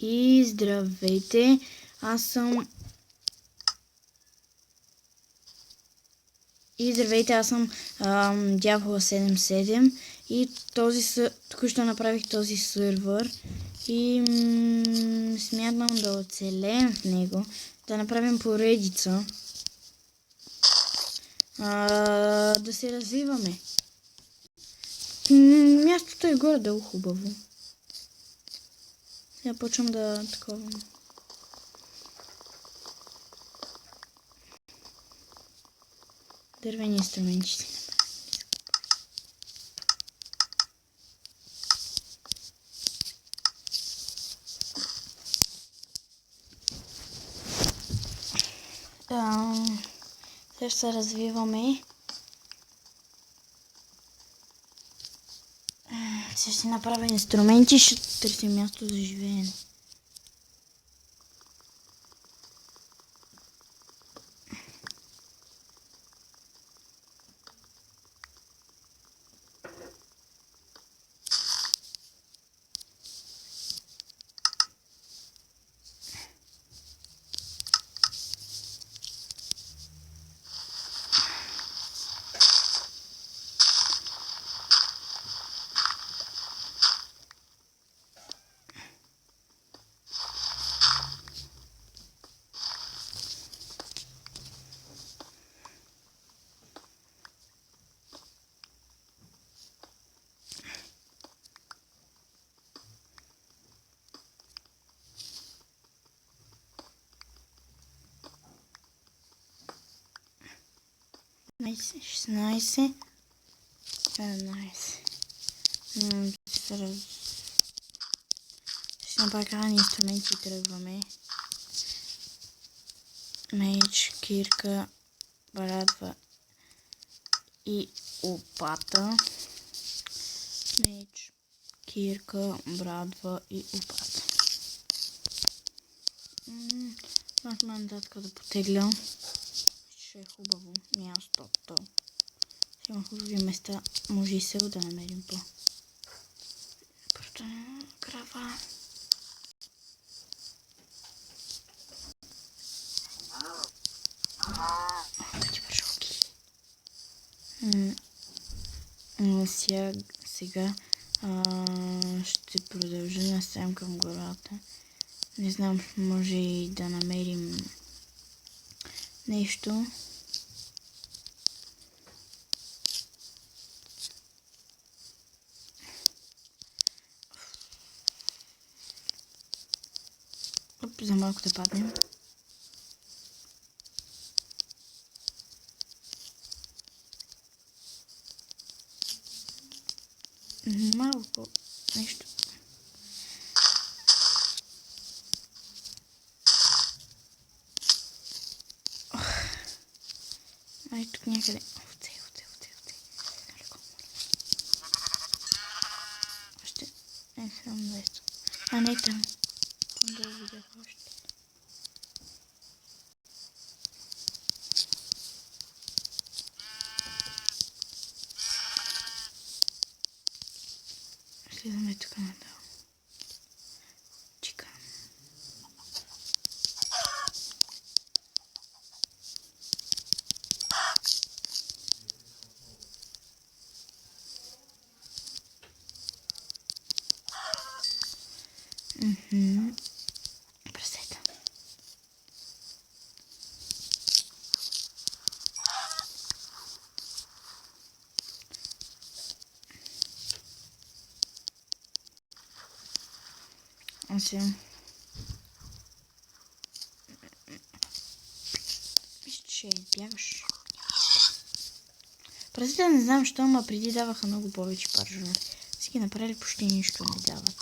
И здравейте, аз съм... Дявола 77 и току-що направих този сървър и смятам да оцелеем в него, да направим поредица, да се развиваме. Мястото е горе-долу хубаво. Сега почвам да такова. Дървени инструменти си направим. Сега ще се развиваме. Сега ще направя инструменти и ще търсим място за живеене. Найс, 16, 17. Ще направя инструменти и тръгваме. Меч, кирка, брадва и лопата. Меч, кирка, брадва и лопата. Можем нататък да потегля. Ще е хубаво мястото. Има хубави места. Може и село да намерим по. Просто крава. Какви пържолки. Сега ще продължа насам към гората. Не знам, може и да намерим нещо. За малко да паднем. Малко нещо. Ай, тук някъде. Овце. Още не съм нещо. А не там. Да видях още. Слизаме тук надолу. Чика. Прасета. Сега. Виж, че избягаш. Прасета не знам що, ама преди даваха много повече пържоли. Всички направили почти нищо не дават.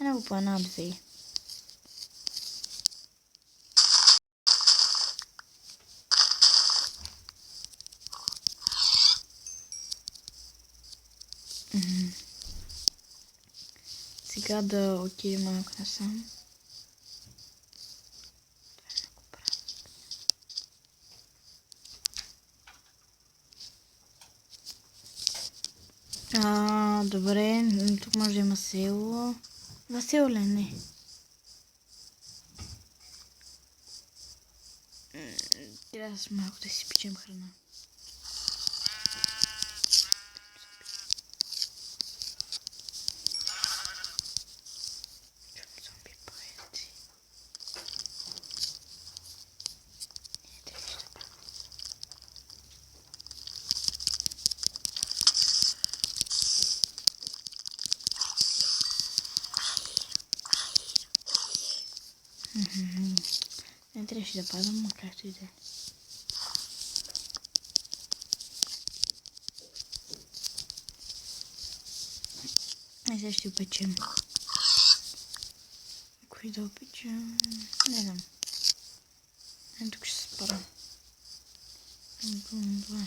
Много по една-две. Сега да отидем малко насам. Добре, тук може да има село. Василе, не. Трябва с малко да си печем храна. Зомби поети. Не трябваше да падам, но както и да е. Сега ще опечем. Кои да опечем? Не знам. Тук ще се спра. Това.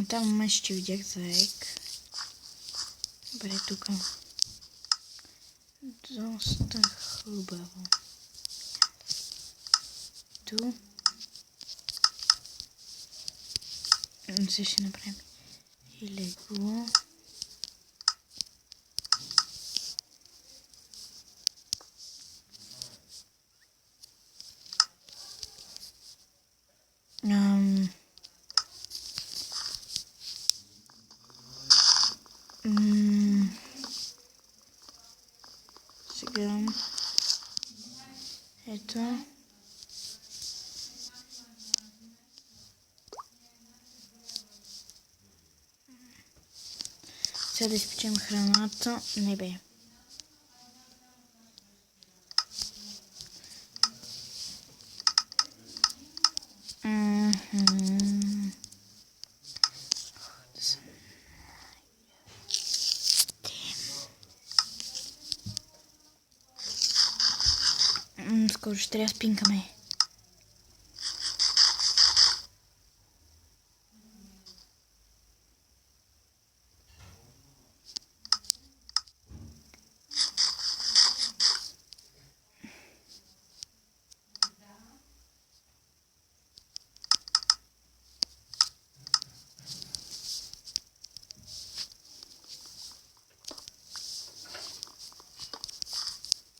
Там май ще видях заек. Добре, тук. Доста хубаво. Ту. Сега ще направим и легло. Сега ето. Сега да изпечем храната. Не бе. Скоро ще трябва да спинкаме.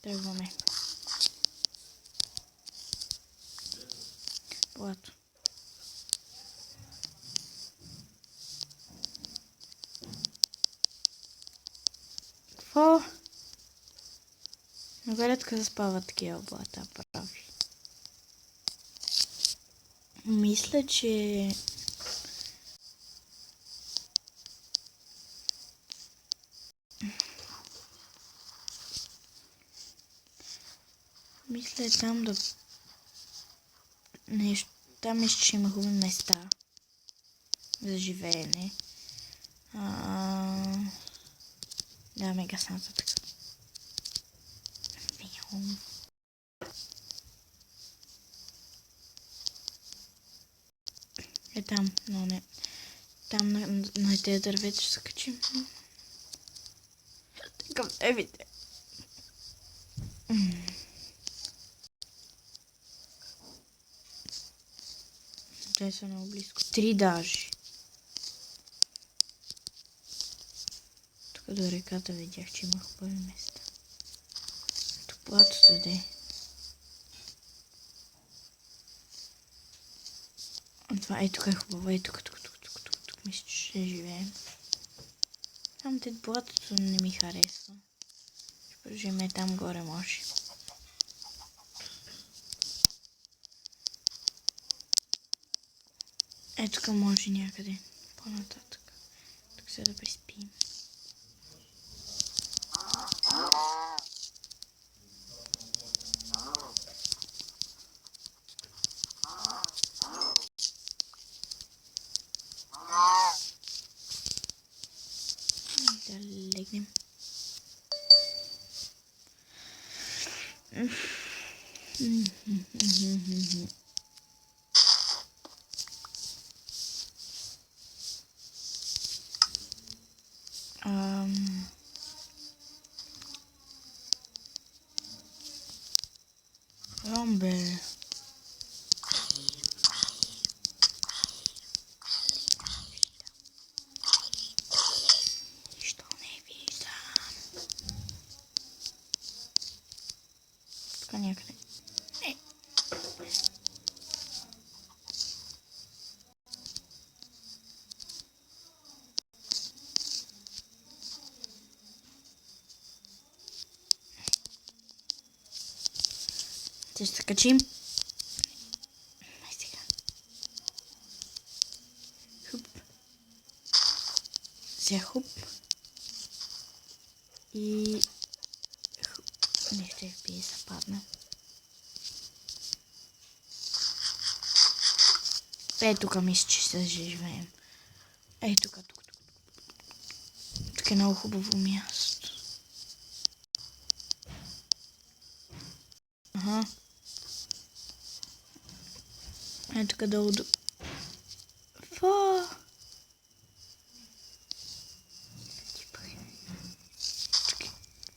Тръгваме. Плато. Какво? Много редко заспават такива блата, прави. Мисля, че... Мисля там да... Нещо... Там мисля, че има хубави места за живеене. Да, мега сната така. Е там, но не. Там на тези дървета ще се качим. Към евите. Те са много близко. 3 даже. Тук до реката видях, че има хубави места. Тук платото де. Това е тук е хубаво. Е тук мисля, че ще живеем. Там те платото не ми харесва. Ще продължим там горе може. Е, тук може някъде по-нататък. Тук сега да приспим. Да легнем. Ромбе. Ще се качим. Ай сега. Хуп. Сега хуп. И... Хуп. Не ще FPS западна. Тук мисля, че ще живеем. Тук. Тук е много хубаво място. Ага. Тук долу до...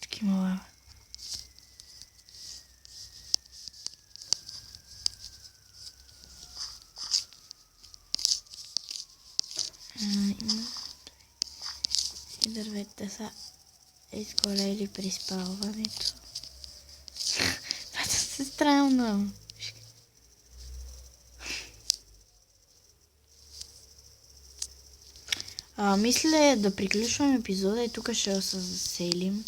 Тук има лава. И дървета са изгорели при спалването. Това е странно. Мисля да приключвам епизода и тук ще се заселим.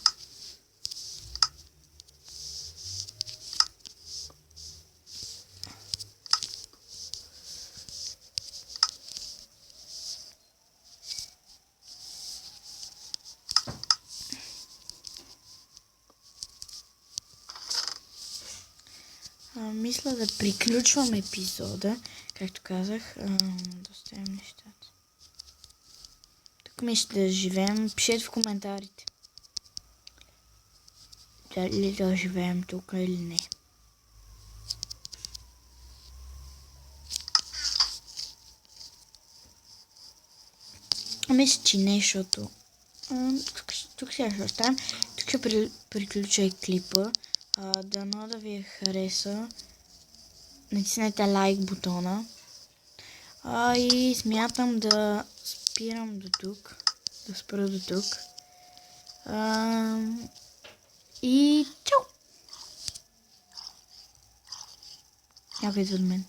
Мисля да приключвам епизода, както казах, да оставим нещата. Тук мисля да живеем, пишете в коментарите. Дали да живеем тук или не. Мисля, че не, защото тук сега ще оставим. Тук ще приключа и клипа. Дано да ви хареса. Натиснете лайк бутона. И смятам да спирам до тук. Да спра до тук. И чао! Някой идва от мен.